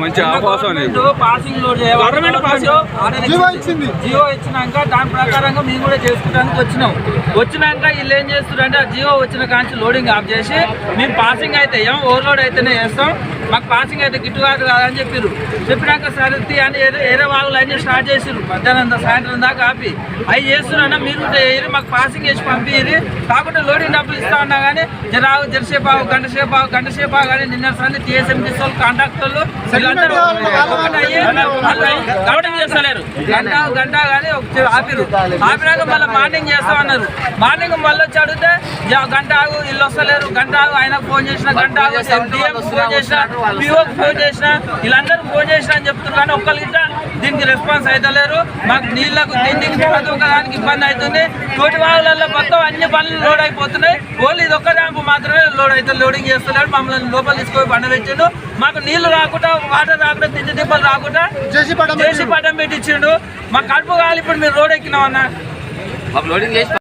మంచి అవకాశం passing load Jio ఇచ్చినాక దాని ప్రకారంగా మేము కూడా చేసుకోవడానికి వచ్చినాక వీళ్ళు ఏం చేస్తున్నారంటే ఆ జియో వచ్చిన కాంచి లోడింగ్ ఆఫ్ చేసి మేము పాసింగ్ అయితే ఓవర్లోడ్ అయితేనే చేస్తాం, మాకు పాసింగ్ అయితే గిట్టుబాటు కాదని చెప్పినాక సరే అని ఏరే వాళ్ళు అన్నీ స్టార్ట్ చేసిరు మధ్యాహ్నం సాయంత్రం దాకా ఆపి అవి చేస్తున్నా మీరు మాకు పాసింగ్ చేసి పంపిరి కాకుండా లోడింగ్ డబ్బులు ఇస్తా ఉన్నా కానీ జరసేపు గంట సేపు కానీ నిన్న సంది టీఎస్ఎం తీసుకోవాలి కాంట్రాక్టర్లు గంట కానీ ఆపినాక మళ్ళీ మార్నింగ్ చేస్తామన్నారు. మార్నింగ్ మళ్ళీ వచ్చి అడిగితే గంట ఆగు వీళ్ళు వస్తలేరు, గంట ఆగు ఆయనకు ఫోన్ చేసిన, గంట ఆగు ఎండిఎం ఫోన్ చేసిన, పిఓకి ఫోన్ చేసిన, వీళ్ళందరూ ఫోన్ చేసిన అని చెప్తున్నారు కానీ ఒక్కరిగిట్ట దీనికి రెస్పాన్స్ అవుతలేరు. మాకు నీళ్లకు దీనికి ప్రతి ఒక్క దానికి ఇబ్బంది అవుతుంది. తోటి వాగులలో మొత్తం అన్ని పనులు లోడ్ అయిపోతున్నాయి. ఓన్లీ ఇది ఒక్క ర్యాంపు మాత్రమే లోడ్ అవుతుంది, లోడింగ్ చేస్తున్నాడు. మమ్మల్ని లోపల తీసుకొని బండ పెట్టిండు. మాకు నీళ్లు రాకుండా వాటర్ రాకుండా తిండి దిబ్బలు రాకుండా చేసి పట్టం పెట్టించిండు. మా కడుపు కావాలి. ఇప్పుడు మీరు రోడ్ ఎక్కినామన్నా లోడింగ్ చేసి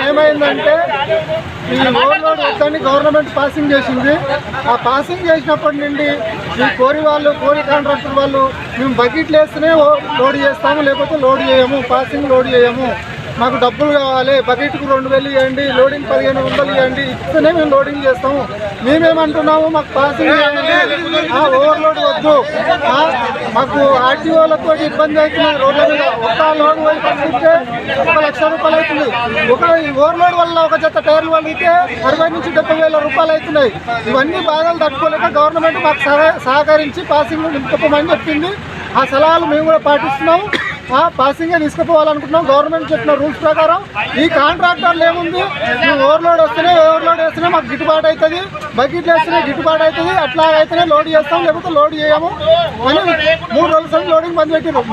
ఏమైందంటే ఈ ఓవర్లోడ్ వద్దని గవర్నమెంట్ పాసింగ్ చేసింది. ఆ పాసింగ్ చేసినప్పటి నుండి ఈ కోరి కాంట్రాక్టర్ వాళ్ళు మేము బకెట్లు వేస్తేనే లోడ్ చేస్తాము, లేకపోతే లోడ్ చేయము, పాసింగ్ లోడ్ చేయము, మాకు డబ్బులు కావాలి, బకెట్కు 2000 ఇవ్వండి, లోడింగ్ 1500 ఇవ్వండి, ఇస్తేనే మేము లోడింగ్ చేస్తాము. మేమేమంటున్నాము మాకు పాసింగ్ చేయండి, ఓవర్లోడ్ వద్దు, మాకు ఆర్టీఓలతో ఇబ్బంది అవుతుంది. రోడ్ల మీద ఒక్క లోడ్ పోయి పంపిస్తే 1 లక్ష రూపాయలు అవుతుంది. ఒక ఓవర్లోడ్ వల్ల ఒక జత టైర్లు వాళ్ళకి 60 నుంచి 70,000 రూపాయలు అవుతున్నాయి. ఇవన్నీ బాధలు తట్టుకోలేక గవర్నమెంట్ మాకు సహకరించి పాసింగ్ నింపుకోమని చెప్పింది. ఆ సలహాలు మేము కూడా పాటిస్తున్నాము. పాసింగే తీసుకుపోవాలనుకుంటున్నాం. గవర్నమెంట్ చెప్పిన రూల్స్ ప్రకారం ఈ కాంట్రాక్టర్లు ఏముంది, ఓవర్లోడ్ వేస్తేనే మాకు గిట్టుబాటు అవుతుంది, బకెట్లు వేస్తేనే గిట్టుబాటు అవుతుంది, అట్లా అయితేనే లోడ్ చేస్తాం, లేకపోతే లోడ్ చేయము అని 3 రోజుల లోడింగ్ బంద్ పెట్టారు.